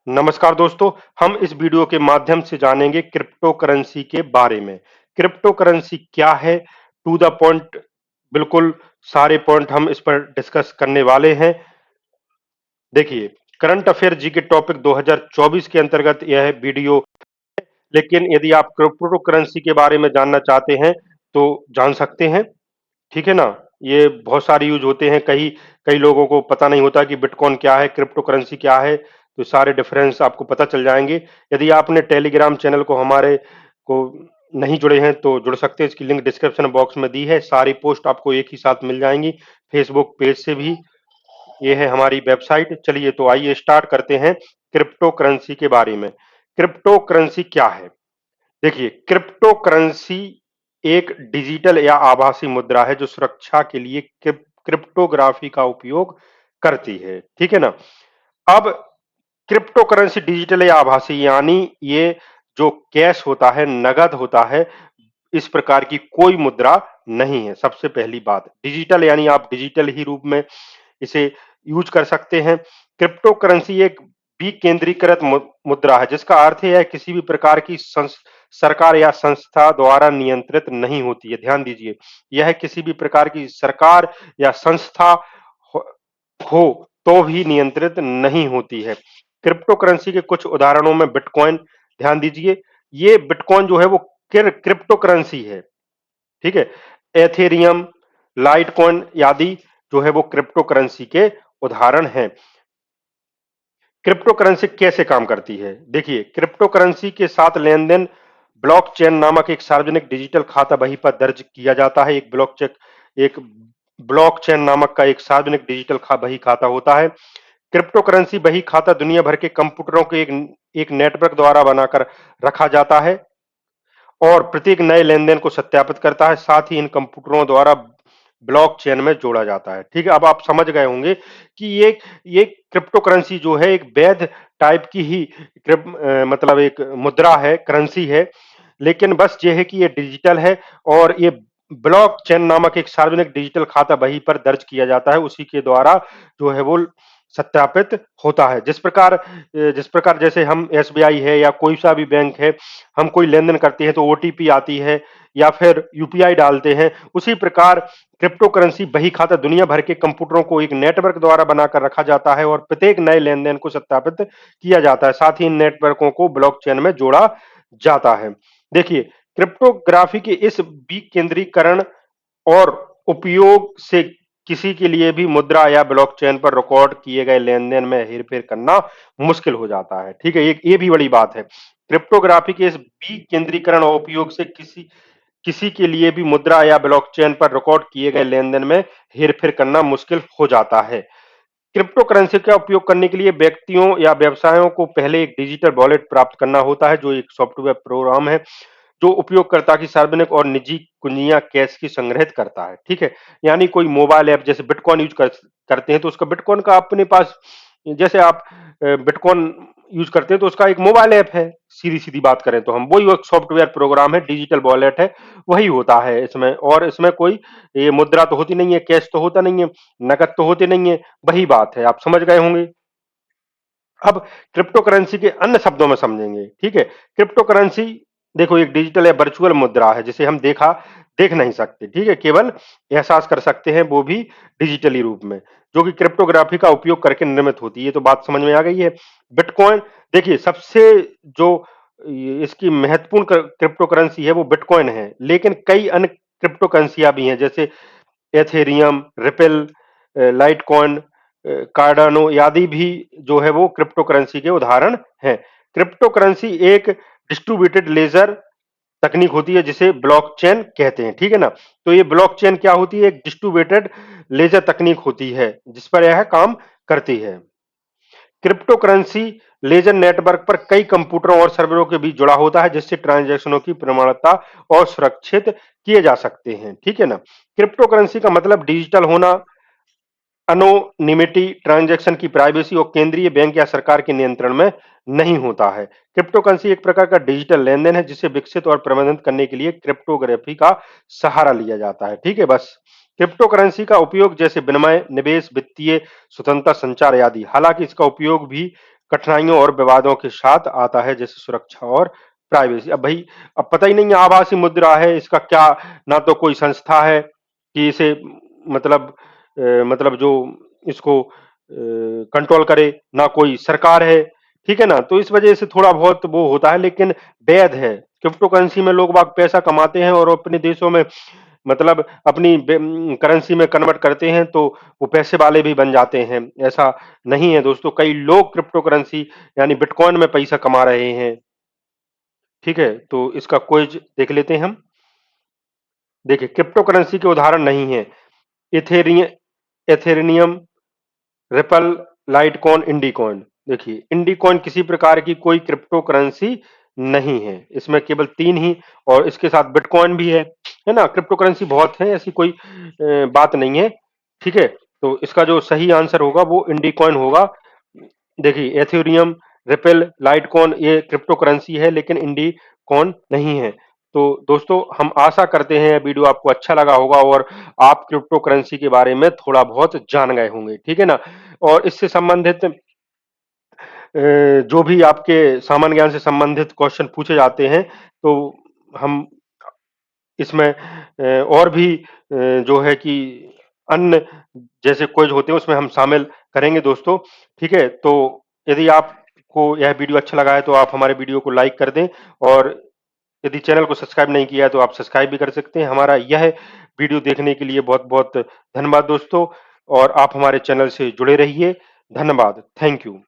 नमस्कार दोस्तों, हम इस वीडियो के माध्यम से जानेंगे क्रिप्टो करेंसी के बारे में। क्रिप्टो करेंसी क्या है? टू द पॉइंट, बिल्कुल सारे पॉइंट हम इस पर डिस्कस करने वाले हैं। देखिए, करंट अफेयर जी के टॉपिक 2024 के अंतर्गत यह वीडियो, लेकिन यदि आप क्रिप्टो करेंसी के बारे में जानना चाहते हैं, तो जान सकते हैं। ठीक है ना? ये बहुत सारे यूज़ होते हैं, कई कई लोगों को पता नहीं होता कि बिटकॉइन क्या है, क्रिप्टो करेंसी क्या है, तो सारे डिफरेंस आपको पता चल जाएँगे। यदि आपने टेलीग्राम चैनल को हमारे को नहीं जुड़े हैं, तो जुड़ सकते हैं, इसकी लिंक डिस्क्रिप्शन बॉक्स में दी है, सारी पोस्ट आपको एक ही साथ मिल जाएँगी, फेसबुक पेज से भी। ये है हमारी वेबसाइट। चलिए तो आइए स्टार्ट करते हैं क्रिप्टो करेंसी के बारे में। क्रिप्टो करेंसी क्या है? देखिए, क्रिप्टो करेंसी एक डिजिटल या आभासी मुद्रा है जो सुरक्षा के लिए क्रिप्टोग्राफी का उपयोग करती है। ठीक है ना? अब क्रिप्टो करेंसी डिजिटल या आभासी, यानी ये जो कैश होता है, नगद होता है, इस प्रकार की कोई मुद्रा नहीं है। सबसे पहली बात, डिजिटल यानी आप डिजिटल ही रूप में इसे यूज कर सकते हैं। क्रिप्टो करेंसी एक विकेंद्रीकृत मुद्रा है, जिसका अर्थ है किसी भी प्रकार की सरकार या संस्था द्वारा नियंत्रित नहीं होती है। ध्यान दीजिए, यह किसी भी प्रकार की सरकार या संस्था हो, हो तो भी नियंत्रित नहीं होती है। क्रिप्टो करेंसी के कुछ उदाहरणों में बिटकॉइन, ध्यान दीजिए, ये बिटकॉइन जो है वो क्रिप्टो करेंसी है। ठीक है? एथेरियम, लाइटकॉइन आदि जो है वो क्रिप्टो करेंसी के उदाहरण हैं। क्रिप्टो करेंसी कैसे काम करती है? देखिए, क्रिप्टो करेंसी के साथ लेन-देन ब्लॉकचेन नामक एक सार्वजनिक डिजिटल खाता बही पर दर्ज किया जाता है। एक ब्लॉकचेन नामक का एक सार्वजनिक डिजिटल बही खाता होता है। क्रिप्टो करेंसी बही खाता दुनिया भर के कंप्यूटरों के एक नेटवर्क द्वारा बनाकर रखा जाता है और प्रत्येक नए लेन-देन को सत्यापित करता है। साथ ही इन कंप्यूटरों द्वारा ब्लॉकचेन में जोड़ा जाता है। ठीक है? अब आप समझ गए होंगे कि ये क्रिप्टो करेंसी जो है एक वैध टाइप की ही मतलब एक मुद्रा है, करेंसी है। लेकिन बस ये है कि ये डिजिटल है और ये ब्लॉकचेन नामक एक सार्वजनिक डिजिटल खाता बही पर दर्ज किया जाता है। उसी के द्वारा जो है वो सत्यापित होता है। जिस प्रकार जैसे हम एसबीआई है या कोई सा भी बैंक है, हम कोई लेन-देन करते हैं तो ओटीपी आती है या फिर यूपीआई डालते हैं, उसी प्रकार क्रिप्टो करेंसी बही खाता दुनिया भर के कंप्यूटरों को एक नेटवर्क द्वारा बनाकर रखा जाता है और प्रत्येक नए लेन-देन को सत्यापित किया जाता है। साथ ही इन नेटवर्कों को ब्लॉकचेन में जोड़ा जाता है। देखिए, क्रिप्टोग्राफी के इस विकेंद्रीकरण और उपयोग से किसी के लिए भी मुद्रा या ब्लॉकचेन पर रिकॉर्ड किए गए लेन-देन में हेर-फेर करना मुश्किल हो जाता है। ठीक है? ये भी बड़ी बात है। क्रिप्टोग्राफी के इस विकेंद्रीकरण और उपयोग से किसी किसी के लिए भी मुद्रा या ब्लॉकचेन पर रिकॉर्ड किए गए लेन-देन में हेर-फेर करना मुश्किल हो जाता है। क्रिप्टो करेंसी का उपयोग करने के लिए व्यक्तियों या व्यवसायों को पहले एक डिजिटल वॉलेट प्राप्त करना होता है, जो एक सॉफ्टवेयर प्रोग्राम है, जो उपयोगकर्ता की सार्वजनिक और निजी कुंजियां कैश की संग्रहित करता है। ठीक है? यानी कोई मोबाइल ऐप जैसे बिटकॉइन करते हैं, तो उसका बिटकॉइन का अपने पास, जैसे आप बिटकॉइन यूज करते हैं तो उसका एक मोबाइल ऐप है, सीधी सीधी बात करें तो हम वही एक सॉफ्टवेयर प्रोग्राम है, डिजिटल वॉलेट है, वही होता है इसमें। और इसमें कोई ये मुद्रा तो होती नहीं है, कैश तो होता नहीं है, नकद तो होते नहीं है, वही बात है, आप समझ गए होंगे। अब क्रिप्टो करेंसी के अन्य शब्दों में समझेंगे। ठीक है? क्रिप्टो करेंसी देखो एक डिजिटल या वर्चुअल मुद्रा है, जिसे हम देख नहीं सकते। ठीक है? केवल एहसास कर सकते हैं, वो भी डिजिटली रूप में, जो कि क्रिप्टोग्राफी का उपयोग करके निर्मित होती है। ये तो बात समझ में आ गई है। बिटकॉइन, देखिए सबसे जो इसकी महत्वपूर्ण क्रिप्टो करेंसी है वो बिटकॉइन है, लेकिन कई अन्य क्रिप्टो करेंसियां भी हैं, जैसे एथेरियम, रिपल, लाइटकॉइन, कार्डानो आदि भी जो है वो क्रिप्टो करेंसी के उदाहरण हैं। क्रिप्टो करेंसी एक डिस्ट्रीब्यूटेड लेजर तकनीक होती है, जिसे ब्लॉकचेन कहते हैं। ठीक है ना? तो ये ब्लॉकचेन क्या होती है? एक डिस्ट्रीब्यूटेड लेजर तकनीक होती है, जिस पर यह काम करती है। क्रिप्टो करेंसी लेजर नेटवर्क पर कई कंप्यूटरों और सर्वरों के बीच जुड़ा होता है, जिससे ट्रांजैक्शनों की प्रमाणिकता और सुरक्षित किए जा सकते हैं। ठीक है ना? क्रिप्टो करेंसी का मतलब डिजिटल होना, एनोनिमिटी, ट्रांजैक्शन की प्राइवेसी और केंद्रीय बैंक या सरकार के नियंत्रण में नहीं होता है। क्रिप्टो करेंसी एक प्रकार का डिजिटल लेन-देन है, जिसे विकसित और प्रबंधित करने के लिए क्रिप्टोग्राफी का सहारा लिया जाता है। ठीक है? बस क्रिप्टो करेंसी का उपयोग जैसे विनिमय, निवेश, वित्तीय स्वतंत्रता, संचार आदि। हालांकि इसका उपयोग भी कठिनाइयों और विवादों के साथ आता है, जैसे सुरक्षा और प्राइवेसी। अब भाई, अब पता ही नहीं है आभासी मुद्रा है, इसका क्या, ना तो कोई संस्था है कि इसे मतलब मतलब जो इसको कंट्रोल करे, ना कोई सरकार है, ठीक है ना? तो इस वजह से थोड़ा बहुत वो होता है, लेकिन वैध है। क्रिप्टो करेंसी में लोग बाग पैसा कमाते हैं और अपने देशों में मतलब अपनी करेंसी में कन्वर्ट करते हैं, तो वो पैसे वाले भी बन जाते हैं। ऐसा नहीं है दोस्तों, कई लोग क्रिप्टो करेंसी यानी बिटकॉइन में पैसा कमा रहे हैं, ठीक है? तो इसका क्विज देख लेते हैं हम। देखिए, क्रिप्टो करेंसी के उदाहरण नहीं है एथेरियम, रिपल, लाइटकॉइन, इंडिकॉइन। देखिए, इंडिकॉइन किसी प्रकार की कोई क्रिप्टो करेंसी नहीं है, इसमें केवल तीन ही, और इसके साथ बिटकॉइन भी है ना? क्रिप्टो करेंसी बहुत है, ऐसी कोई बात नहीं है, ठीक है? तो इसका जो सही आंसर होगा वो इंडिकॉइन होगा। देखिए, एथेरियम, रिपल, लाइटकॉइन ये क्रिप्टो करेंसी है, लेकिन इंडिकॉइन नहीं है। तो दोस्तों, हम आशा करते हैं वीडियो आपको अच्छा लगा होगा और आप क्रिप्टो करेंसी के बारे में थोड़ा बहुत जान गए होंगे, ठीक है ना? और इससे संबंधित जो भी आपके सामान्य ज्ञान से संबंधित क्वेश्चन पूछे जाते हैं, तो हम इसमें और भी जो है कि अन्य जैसे क्विज होते हैं उसमें हम शामिल करेंगे दोस्तों, ठीक है? तो यदि आपको यह वीडियो अच्छा लगा है तो आप हमारे वीडियो को लाइक कर दें, और यदि चैनल को सब्सक्राइब नहीं किया है तो आप सब्सक्राइब भी कर सकते हैं। हमारा यह वीडियो देखने के लिए बहुत-बहुत धन्यवाद दोस्तों, और आप हमारे चैनल से जुड़े रहिए। धन्यवाद। Thank you.